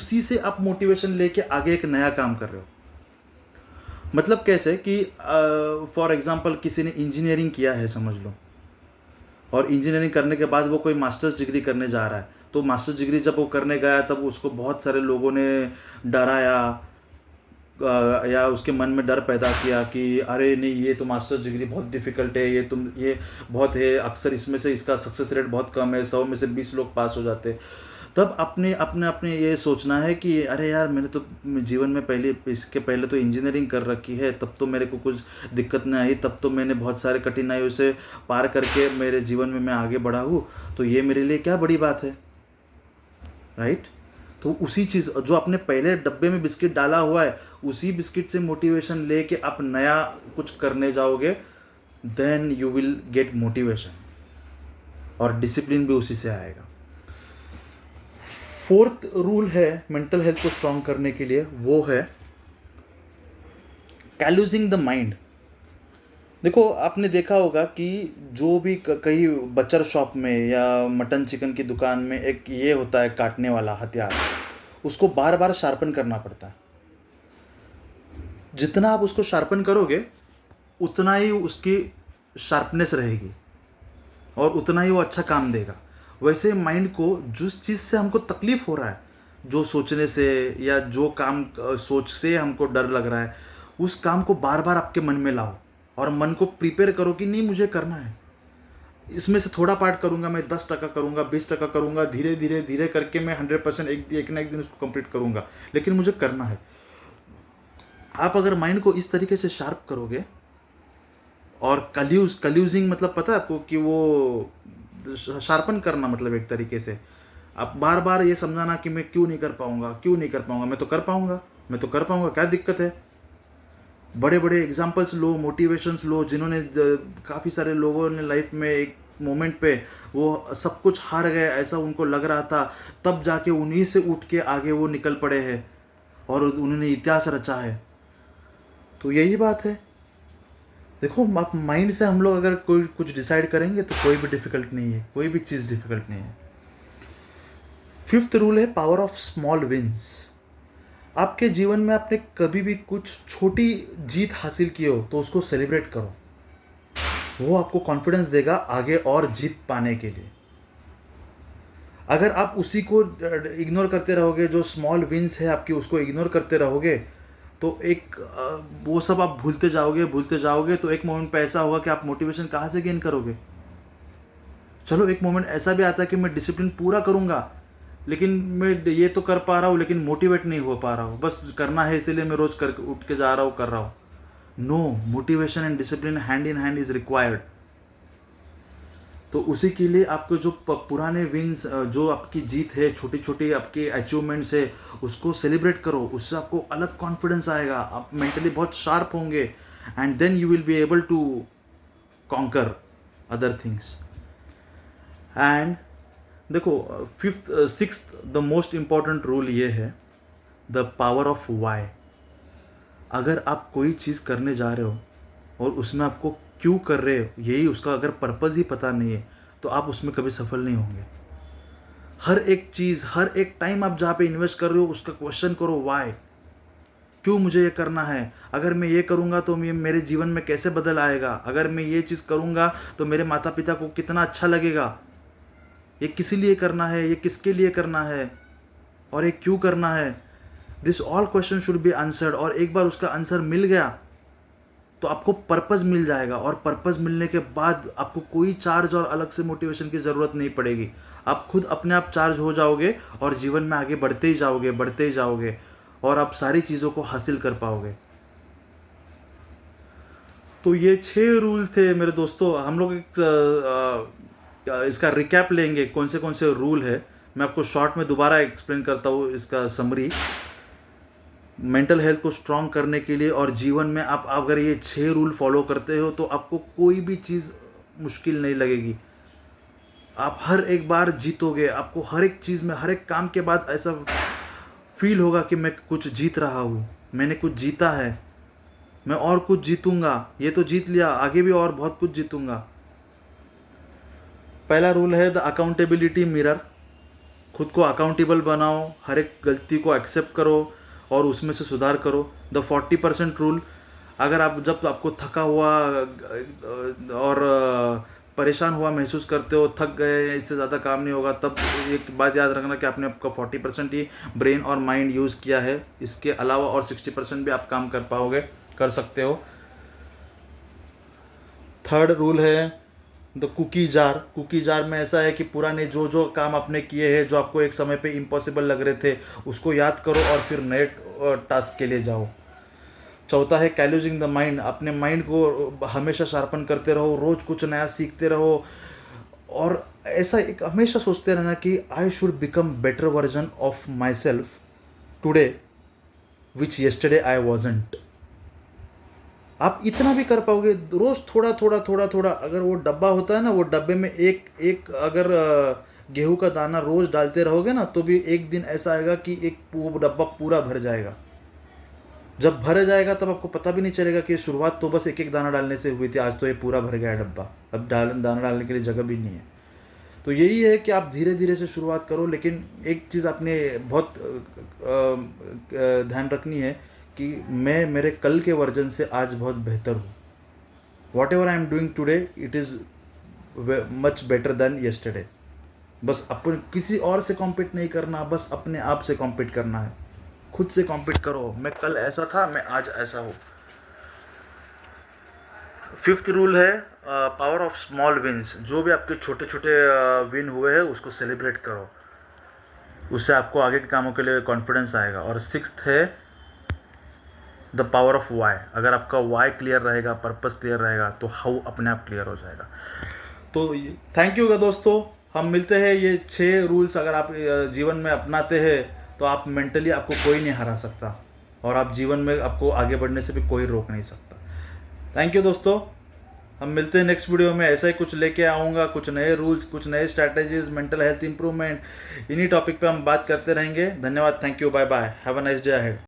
उसी से आप मोटिवेशन लेके आगे एक नया काम कर रहे हो। मतलब कैसे कि फॉर एग्जांपल किसी ने इंजीनियरिंग किया है समझ लो, और इंजीनियरिंग करने के बाद वो कोई मास्टर्स डिग्री करने जा रहा है, तो मास्टर्स डिग्री जब वो करने गया तब उसको बहुत सारे लोगों ने डराया, या उसके मन में डर पैदा किया कि अरे नहीं ये तो मास्टर्स डिग्री बहुत डिफ़िकल्ट है, ये बहुत है, अक्सर इसमें से इसका सक्सेस रेट बहुत कम है, 100 में से 20 लोग पास हो जाते हैं। तब अपने अपने अपने ये सोचना है कि अरे यार मैंने तो जीवन में पहले इसके पहले तो इंजीनियरिंग कर रखी है, तब तो मेरे को कुछ दिक्कत नहीं आई, तब तो मैंने बहुत सारे कठिनाइयों से पार करके मेरे जीवन में मैं आगे बढ़ा हूँ, तो ये मेरे लिए क्या बड़ी बात है, राइट। तो उसी चीज़ जो आपने पहले डब्बे में बिस्किट डाला हुआ है, उसी बिस्किट से मोटिवेशन लेके आप नया कुछ करने जाओगे, then you will get motivation, और डिसिप्लिन भी उसी से आएगा। फोर्थ रूल है मेंटल हेल्थ को स्ट्रांग करने के लिए, वो है कैलूजिंग द माइंड। देखो आपने देखा होगा कि जो भी कहीं बचर शॉप में या मटन चिकन की दुकान में एक ये होता है काटने वाला हथियार, उसको बार बार शार्पन करना पड़ता है। जितना आप उसको शार्पन करोगे उतना ही उसकी शार्पनेस रहेगी और उतना ही वो अच्छा काम देगा। वैसे माइंड को जिस चीज़ से हमको तकलीफ हो रहा है, जो सोचने से या जो काम सोच से हमको डर लग रहा है, उस काम को बार बार आपके मन में लाओ और मन को प्रिपेयर करो कि नहीं मुझे करना है। इसमें से थोड़ा पार्ट करूंगा, मैं 10% करूंगा, 20% करूंगा, धीरे धीरे धीरे करके मैं 100% एक ना एक दिन उसको कंप्लीट करूंगा, लेकिन मुझे करना है। आप अगर माइंड को इस तरीके से शार्प करोगे, और कल्यूजिंग मतलब पता है आपको कि वो शार्पन करना, मतलब एक तरीके से आप बार बार ये समझाना कि मैं क्यों नहीं कर पाऊंगा, क्यों नहीं कर पाऊंगा, मैं तो कर पाऊंगा, मैं तो कर पाऊंगा, क्या दिक्कत है। बड़े बड़े एग्जाम्पल्स लो, मोटिवेशंस लो, जिन्होंने काफ़ी सारे लोगों ने लाइफ में एक मोमेंट पे वो सब कुछ हार गए ऐसा उनको लग रहा था, तब जाके उन्हीं से उठ के आगे वो निकल पड़े हैं और उन्होंने इतिहास रचा है। तो यही बात है। देखो आप माइंड से हम लोग अगर कोई कुछ डिसाइड करेंगे तो कोई भी डिफ़िकल्ट नहीं है, कोई भी चीज़ डिफ़िकल्ट नहीं है। फिफ्थ रूल है पावर ऑफ स्मॉल विंस। आपके जीवन में आपने कभी भी कुछ छोटी जीत हासिल की हो तो उसको सेलिब्रेट करो, वो आपको कॉन्फिडेंस देगा आगे और जीत पाने के लिए। अगर आप उसी को इग्नोर करते रहोगे, जो स्मॉल विंस है आपकी उसको इग्नोर करते रहोगे, तो एक वो सब आप भूलते जाओगे, तो एक मोमेंट पे ऐसा होगा कि आप मोटिवेशन कहाँ से गेन करोगे। चलो एक मोमेंट ऐसा भी आता है कि मैं डिसिप्लिन पूरा करूँगा, लेकिन मैं ये तो कर पा रहा हूँ लेकिन मोटिवेट नहीं हो पा रहा हूँ, बस करना है इसीलिए मैं रोज़ कर उठ के जा रहा हूँ, कर रहा हूँ। No, motivation and discipline hand in hand is required. तो उसी के लिए आपको जो पुराने विन्स, जो आपकी जीत है, छोटी छोटी आपकी अचीवमेंट्स है, उसको सेलिब्रेट करो, उससे आपको अलग कॉन्फिडेंस आएगा, आप मेंटली बहुत शार्प होंगे, and then you will be able to conquer other things. And देखो sixth the most important rule ये है, द पावर ऑफ वाई। अगर आप कोई चीज़ करने जा रहे हो और उसमें आपको क्यों कर रहे हो, यही उसका अगर पर्पज़ ही पता नहीं है, तो आप उसमें कभी सफल नहीं होंगे। हर एक चीज़, हर एक टाइम आप जहाँ पे इन्वेस्ट कर रहे हो उसका क्वेश्चन करो, वाई, क्यों मुझे ये करना है। अगर मैं ये करूँगा तो ये मेरे जीवन में कैसे बदल आएगा, अगर मैं ये चीज़ करूँगा तो मेरे माता पिता को कितना अच्छा लगेगा, ये किस लिए करना है, ये किसके लिए करना है, और ये क्यों करना है। This all question should be answered, और एक बार उसका आंसर मिल गया तो आपको पर्पज़ मिल जाएगा, और पर्पज़ मिलने के बाद आपको कोई चार्ज और अलग से मोटिवेशन की ज़रूरत नहीं पड़ेगी। आप खुद अपने आप चार्ज हो जाओगे और जीवन में आगे बढ़ते ही जाओगे और आप सारी चीज़ों को हासिल कर पाओगे। तो ये 6 रूल थे मेरे दोस्तों। हम लोग इसका रिकैप लेंगे, कौन से रूल है। मैं आपको शॉर्ट में दोबारा एक्सप्लेन करता हूँ इसका समरी। मेंटल हेल्थ को स्ट्रॉन्ग करने के लिए और जीवन में आप अगर ये 6 रूल फॉलो करते हो तो आपको कोई भी चीज़ मुश्किल नहीं लगेगी, आप हर एक बार जीतोगे। आपको हर एक चीज़ में, हर एक काम के बाद ऐसा फील होगा कि मैं कुछ जीत रहा हूँ, मैंने कुछ जीता है, मैं और कुछ जीतूंगा, ये तो जीत लिया, आगे भी और बहुत कुछ जीतूंगा। पहला रूल है द अकाउंटेबिलिटी मिरर। खुद को अकाउंटेबल बनाओ, हर एक गलती को एक्सेप्ट करो और उसमें से सुधार करो। द 40% रूल, अगर आप जब आपको थका हुआ और परेशान हुआ महसूस करते हो, थक गए, इससे ज़्यादा काम नहीं होगा, तब एक बात याद रखना कि आपने आपका 40% ही ब्रेन और माइंड यूज़ किया है। इसके अलावा और 60% भी आप काम कर पाओगे, कर सकते हो। थर्ड रूल है the cookie jar. Cookie jar में ऐसा है कि पुराने जो जो काम आपने किए हैं, जो आपको एक समय पे इम्पॉसिबल लग रहे थे, उसको याद करो और फिर नए टास्क के लिए जाओ। चौथा है कैल्यूजिंग द माइंड। अपने माइंड को हमेशा शार्पन करते रहो, रोज़ कुछ नया सीखते रहो और ऐसा एक हमेशा सोचते रहना कि I should become better version of my self today which yesterday I wasn't. आप इतना भी कर पाओगे, रोज़ थोड़ा थोड़ा थोड़ा थोड़ा। अगर वो डब्बा होता है ना, वो डब्बे में एक एक अगर गेहूं का दाना रोज़ डालते रहोगे ना, तो भी एक दिन ऐसा आएगा कि वो डब्बा पूरा भर जाएगा। जब भर जाएगा तब आपको पता भी नहीं चलेगा कि शुरुआत तो बस एक एक दाना डालने से हुई थी, आज तो ये पूरा भर गया डब्बा, अब दाना डालने के लिए जगह भी नहीं है। तो यही है कि आप धीरे धीरे से शुरुआत करो, लेकिन एक चीज़ आपने बहुत ध्यान रखनी है कि मैं मेरे कल के वर्जन से आज बहुत बेहतर हूँ। What ever I am doing today, it is much better than yesterday. बस अपन किसी और से कॉम्पीट नहीं करना, बस अपने आप से कॉम्पीट करना है। खुद से कॉम्पीट करो, मैं कल ऐसा था, मैं आज ऐसा हूँ। फिफ्थ रूल है पावर ऑफ स्मॉल विन्स। जो भी आपके छोटे छोटे विन हुए हैं उसको सेलिब्रेट करो, उससे आपको आगे के कामों के लिए कॉन्फिडेंस आएगा। और सिक्स्थ है द पावर ऑफ वाई। अगर आपका वाई क्लियर रहेगा, पर्पस क्लियर रहेगा, तो हाउ अपने आप क्लियर हो जाएगा। तो थैंक यू दोस्तों, हम मिलते हैं। ये 6 रूल्स अगर आप जीवन में अपनाते हैं तो आप मेंटली आपको कोई नहीं हरा सकता और आप जीवन में आपको आगे बढ़ने से भी कोई रोक नहीं सकता। थैंक यू दोस्तों, हम मिलते हैं नेक्स्ट वीडियो में। ऐसा ही कुछ लेके आऊँगा, कुछ नए रूल्स, कुछ नए स्ट्रैटेजीज, मेंटल हेल्थ इंप्रूवमेंट, इन्हीं टॉपिक पे हम बात करते रहेंगे। धन्यवाद, thank you, bye bye, have a nice day ahead.